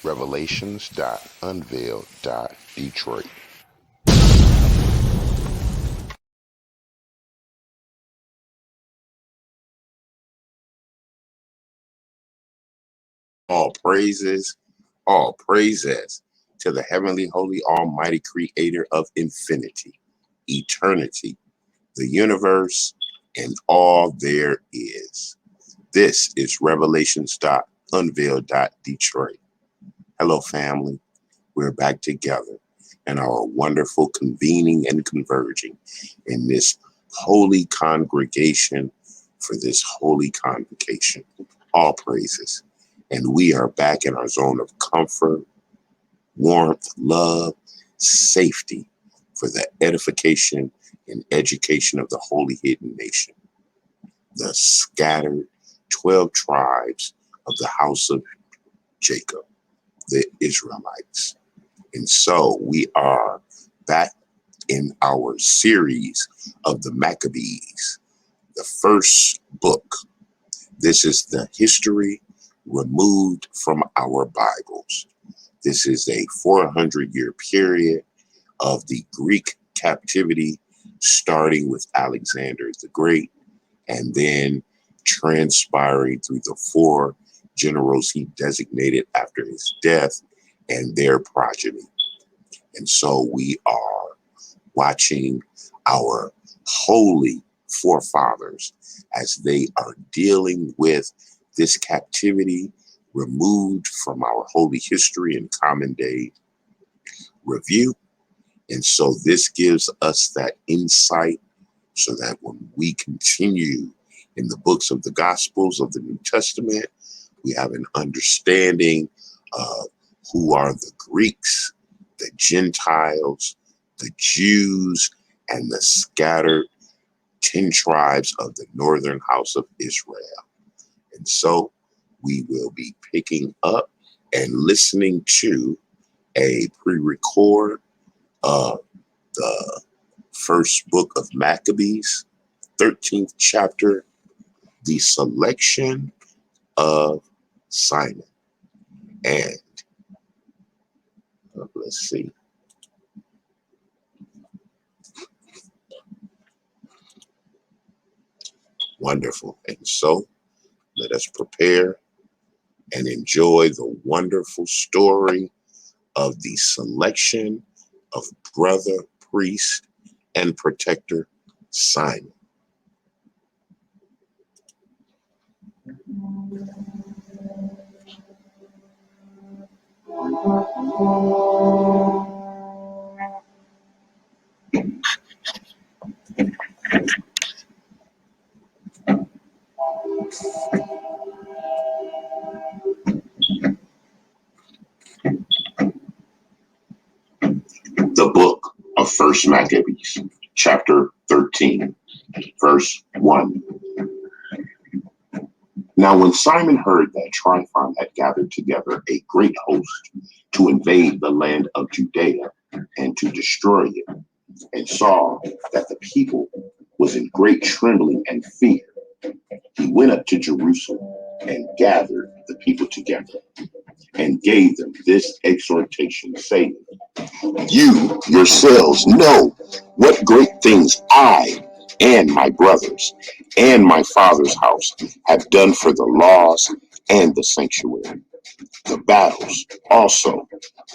Revelations.Unveiled.Detroit. All praises to the heavenly, holy, almighty creator of infinity, eternity, the universe, and all there is. This is Revelations.Unveiled.Detroit. Hello, family. We're back together in our wonderful convening and converging in this holy congregation for this holy convocation. All praises. And we are back in our zone of comfort, warmth, love, safety for the edification and education of the holy hidden nation, the scattered 12 tribes of the house of Jacob, the Israelites. And so we are back in our series of the Maccabees, the first book. This is the history removed from our Bibles. This is a 400-year period of the Greek captivity, starting with Alexander the Great, and then transpiring through the 4 generals he designated after his death and their progeny. And so we are watching our holy forefathers as they are dealing with this captivity removed from our holy history and common day review. And so this gives us that insight so that when we continue in the books of the Gospels of the New Testament, we have an understanding of who are the Greeks, the Gentiles, the Jews, and the scattered 10 tribes of the northern house of Israel. And so we will be picking up and listening to a pre-record of the first book of Maccabees, 13th chapter, the selection of Simon. And let's see. Wonderful. And so let us prepare and enjoy the wonderful story of the selection of brother, priest, and protector Simon. The book of First Maccabees, chapter 13, verse 1. Now when Simon heard that Tryphon had gathered together a great host to invade the land of Judea and to destroy it, and saw that the people was in great trembling and fear, he went up to Jerusalem and gathered the people together and gave them this exhortation, saying, You yourselves know what great things I and my brothers and my father's house have done for the laws and the sanctuary, the battles also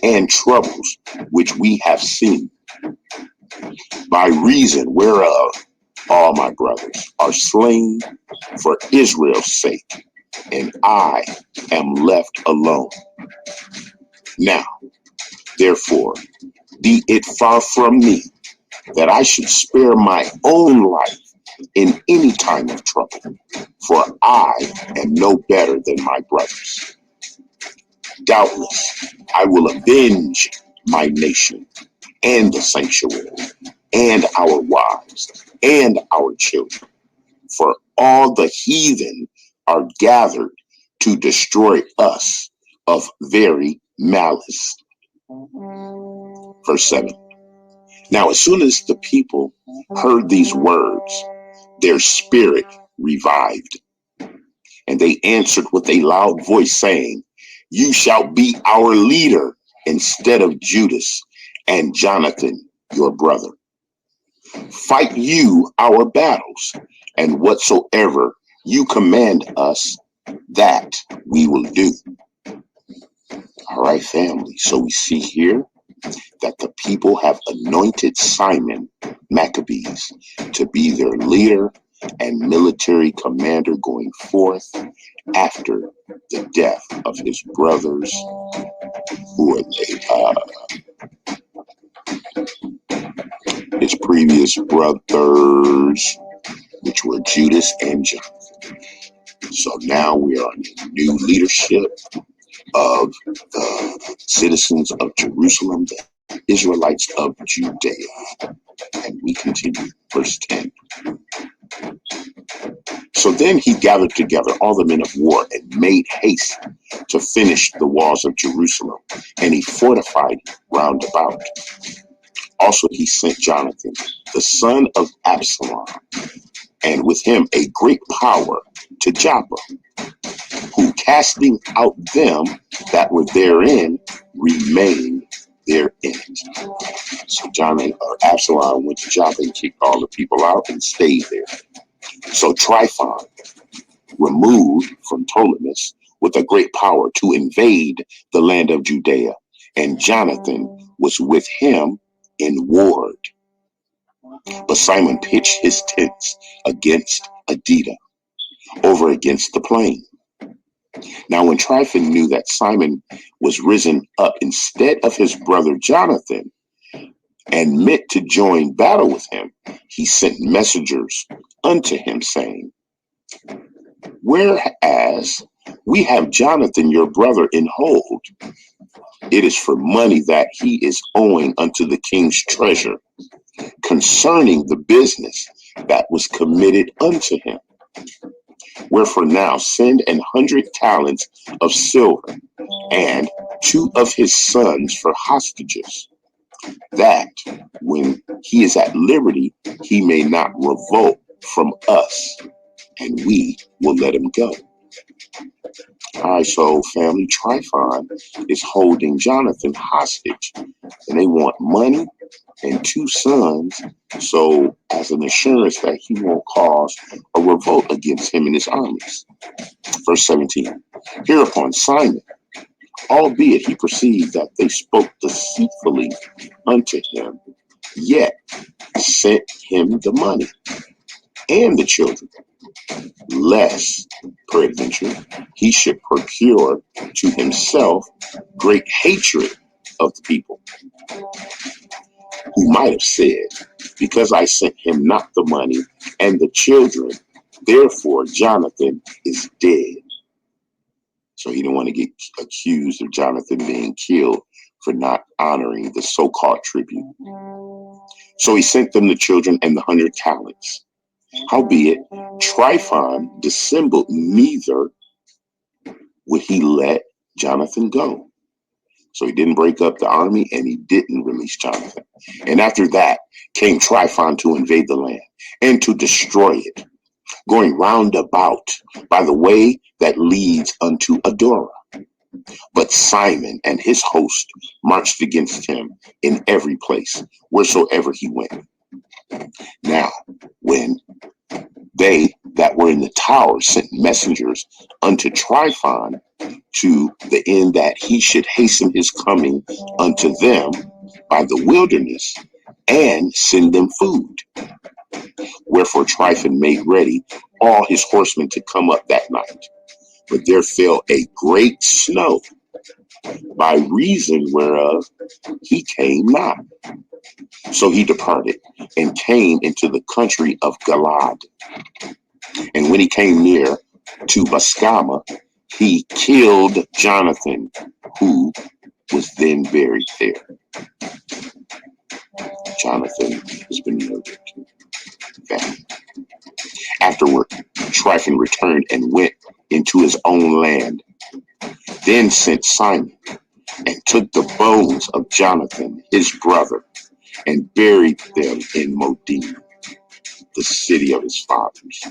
and troubles which we have seen, by reason whereof all my brothers are slain for Israel's sake, and I am left alone. Now, therefore, be it far from me that I should spare my own life in any time of trouble, for I am no better than my brothers. Doubtless, I will avenge my nation and the sanctuary and our wives and our children, for all the heathen are gathered to destroy us of very malice. Verse 7. Now, as soon as the people heard these words, their spirit revived, and they answered with a loud voice, saying, You shall be our leader instead of Judas and Jonathan, your brother. Fight you our battles, and whatsoever you command us, that we will do. All right, family. So we see here that the people have anointed Simon Maccabees to be their leader and military commander going forth after the death of his brothers, who were his previous brothers, which were Judas and John. So now we are in new leadership of the citizens of Jerusalem, the Israelites of Judea. And we continue, verse 10. So then he gathered together all the men of war and made haste to finish the walls of Jerusalem, and he fortified round about. Also he sent Jonathan, the son of Absalom, and with him a great power, to Joppa, who casting out them that were therein remained therein. So Absalom went to Joppa and kicked all the people out and stayed there. So Tryphon removed from Ptolemais with a great power to invade the land of Judea, and Jonathan was with him in ward. But Simon pitched his tents against Adida, over against the plain. Now when Tryphon knew that Simon was risen up instead of his brother Jonathan, and meant to join battle with him, he sent messengers unto him, saying, Whereas we have Jonathan your brother in hold, it is for money that he is owing unto the king's treasure, concerning the business that was committed unto him. Wherefore now send 100 talents of silver, and 2 of his sons for hostages, that when he is at liberty, he may not revolt from us, and we will let him go. All right, so family, Tryphon is holding Jonathan hostage, and they want money and 2 sons, so as an assurance that he won't cause a revolt against him and his armies. Verse 17. Hereupon Simon, albeit he perceived that they spoke deceitfully unto him, yet sent him the money and the children, lest peradventure he should procure to himself great hatred of the people, who might have said, because I sent him not the money and the children, therefore Jonathan is dead. So he didn't want to get accused of Jonathan being killed for not honoring the so-called tribute. So he sent them the children and the 100 talents. Howbeit, Tryphon dissembled, neither would he let Jonathan go. So he didn't break up the army, and he didn't release Jonathan. And after that came Tryphon to invade the land and to destroy it, going round about by the way that leads unto Adorah. But Simon and his host marched against him in every place, wheresoever he went. Now, when they that were in the tower sent messengers unto Tryphon, to the end that he should hasten his coming unto them by the wilderness, and send them food. Wherefore Tryphon made ready all his horsemen to come up that night. But there fell a great snow, by reason whereof he came not. So he departed, and came into the country of Galaad. And when he came near to Bascama, he killed Jonathan, who was then buried there. Jonathan has been murdered. Afterward, Tryphon returned and went into his own land. Then sent Simon, and took the bones of Jonathan, his brother, and buried them in Modin, the city of his fathers.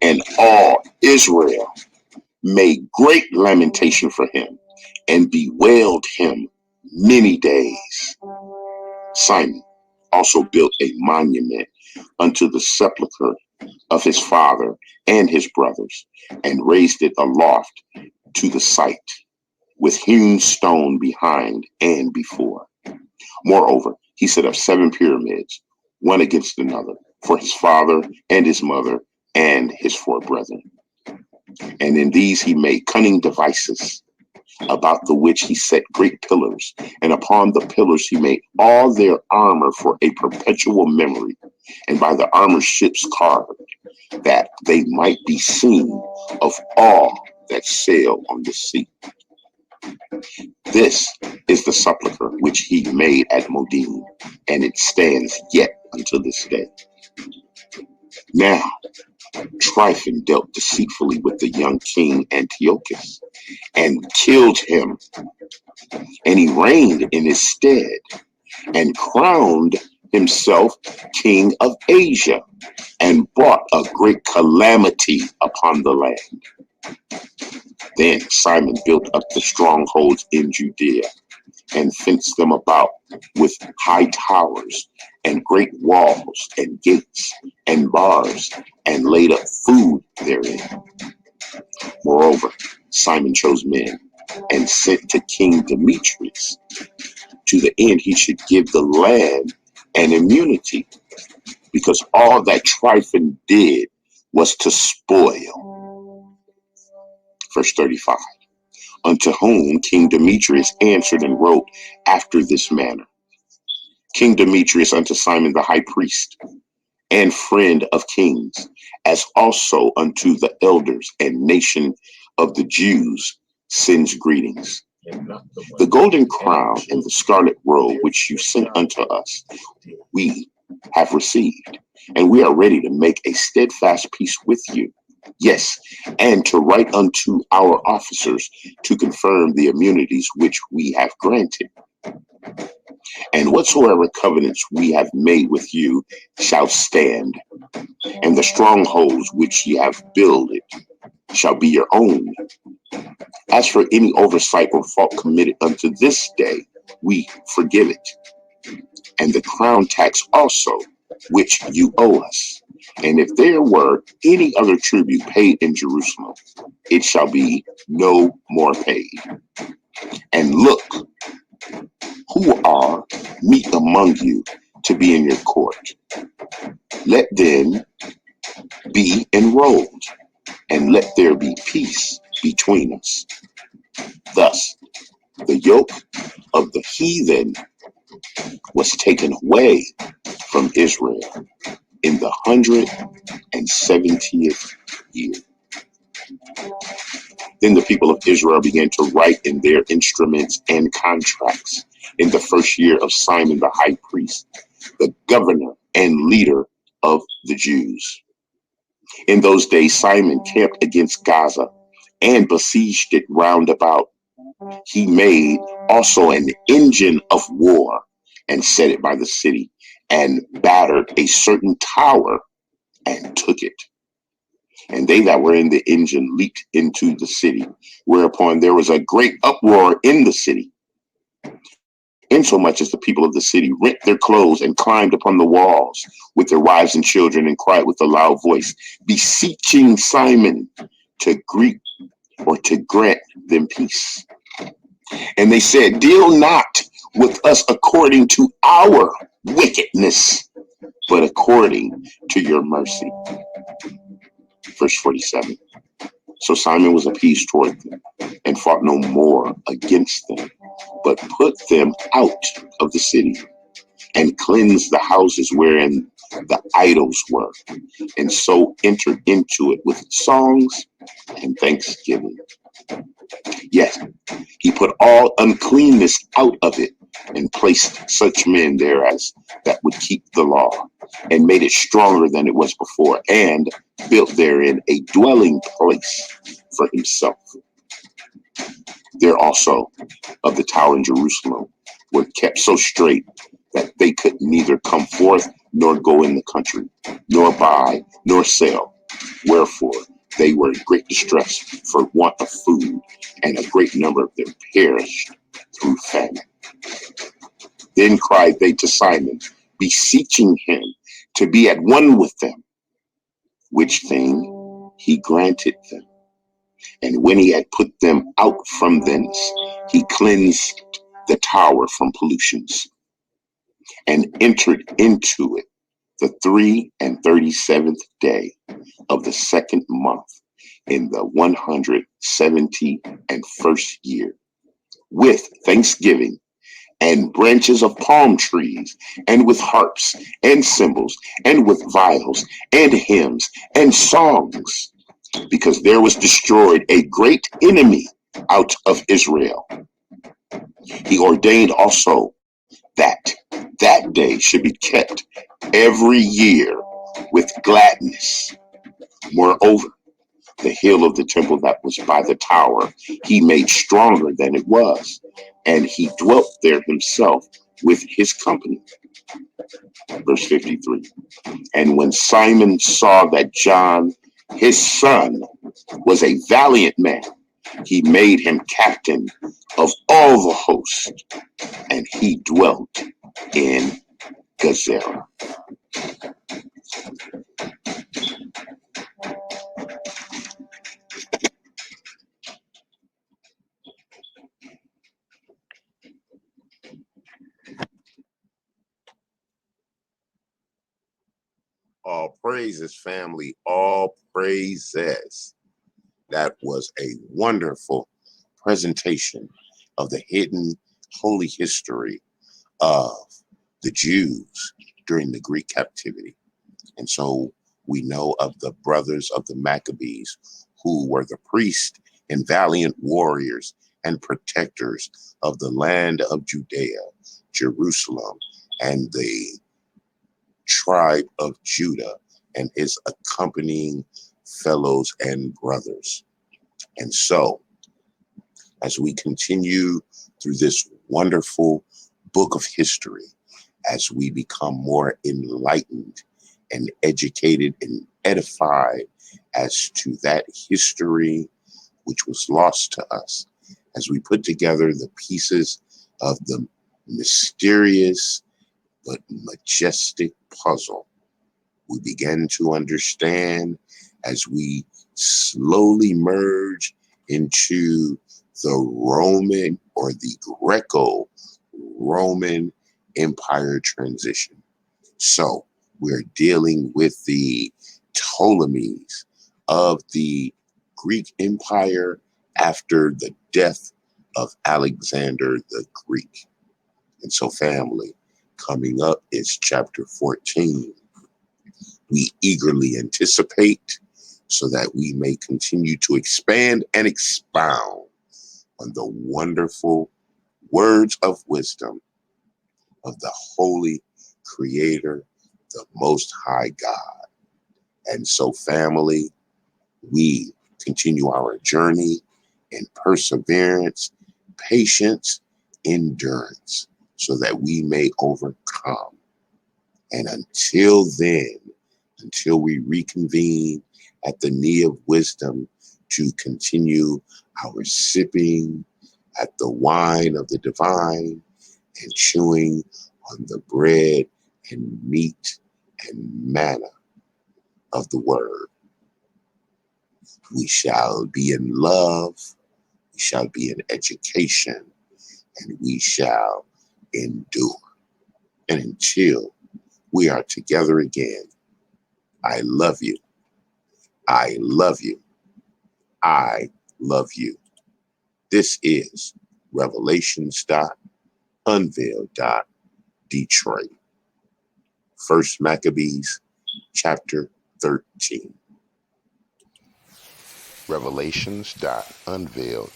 And all Israel made great lamentation for him and bewailed him many days. Simon also built a monument unto the sepulchre of his father and his brothers, and raised it aloft to the site, with hewn stone behind and before. Moreover, he set up 7 pyramids, one against another, for his father and his mother and his 4 brethren. And in these he made cunning devices, about the which he set great pillars, and upon the pillars he made all their armor for a perpetual memory, and by the armor ships carved, that they might be seen of all that sail on the sea. This is the sepulchre which he made at Modin, and it stands yet unto this day. Now Tryphon dealt deceitfully with the young king Antiochus, and killed him, and he reigned in his stead, and crowned himself king of Asia, and brought a great calamity upon the land. Then Simon built up the strongholds in Judea, and fenced them about with high towers, and great walls, and gates, and bars, and laid up food therein. Moreover, Simon chose men, and sent to King Demetrius, to the end he should give the land an immunity, because all that Tryphon did was to spoil. Verse 35. Unto whom King Demetrius answered and wrote after this manner. King Demetrius unto Simon the high priest, and friend of kings, as also unto the elders and nation of the Jews, sends greetings. The golden crown and the scarlet robe which you sent unto us, we have received, and we are ready to make a steadfast peace with you. Yes, and to write unto our officers to confirm the immunities which we have granted. And whatsoever covenants we have made with you shall stand, and the strongholds which ye have builded shall be your own. As for any oversight or fault committed unto this day, we forgive it, and the crown tax also, which you owe us. And if there were any other tribute paid in Jerusalem, it shall be no more paid. And look, who are meet among you to be in your court. Let them be enrolled, and let there be peace between us. Thus, the yoke of the heathen was taken away from Israel in the 170th year. Then the people of Israel began to write in their instruments and contracts in the first year of Simon the high priest, the governor and leader of the Jews. In those days Simon camped against Gaza and besieged it round about. He made also an engine of war and set it by the city, and battered a certain tower and took it. And they that were in the engine leaped into the city, whereupon there was a great uproar in the city, insomuch as the people of the city rent their clothes and climbed upon the walls with their wives and children, and cried with a loud voice, beseeching Simon to greet or to grant them peace. And they said, deal not with us according to our wickedness, but according to your mercy. Verse 47. So Simon was appeased toward them, and fought no more against them, but put them out of the city, and cleansed the houses wherein the idols were, and so entered into it with songs and thanksgiving. Yet he put all uncleanness out of it, and placed such men there as that would keep the law, and made it stronger than it was before, and built therein a dwelling place for himself. There also of the tower in Jerusalem were kept so straight that they could neither come forth nor go in the country, nor buy nor sell. Wherefore They were in great distress for want of food, and a great number of them perished through famine. Then cried they to Simon, beseeching him to be at one with them, which thing he granted them. And when he had put them out from thence, he cleansed the tower from pollutions, and entered into it the 37th day of the second month, in the 171st year, with thanksgiving and branches of palm trees, and with harps and cymbals, and with viols and hymns and songs, because there was destroyed a great enemy out of Israel. He ordained also that day should be kept every year with gladness. Moreover, the hill of the temple that was by the tower he made stronger than it was, and he dwelt there himself with his company. Verse 53. And when Simon saw that John, his son, was a valiant man, he made him captain of all the host, and he dwelt in Gazera. All praises, family, all praises. That was a wonderful presentation of the hidden holy history of the Jews during the Greek captivity. And so we know of the brothers of the Maccabees, who were the priests and valiant warriors and protectors of the land of Judea, Jerusalem, and the tribe of Judah and his accompanying fellows and brothers. And so, as we continue through this wonderful book of history, as we become more enlightened and educated and edified as to that history which was lost to us, as we put together the pieces of the mysterious but majestic puzzle, we begin to understand as we slowly merge into the Roman or the Greco-Roman Empire transition. So we're dealing with the Ptolemies of the Greek Empire after the death of Alexander the Greek. And so, family, coming up is chapter 14. We eagerly anticipate so that we may continue to expand and expound on the wonderful words of wisdom of the Holy Creator, the Most High God. And so, family, we continue our journey in perseverance, patience, endurance, so that we may overcome. And until then, until we reconvene at the knee of wisdom to continue our sipping at the wine of the divine and chewing on the bread and meat and manna of the word. We shall be in love, we shall be in education, and we shall endure. And until we are together again, I love you. I love you. I love you. This is Revelations.Unveiled. First Maccabees, chapter 13. Revelations.Unveiled.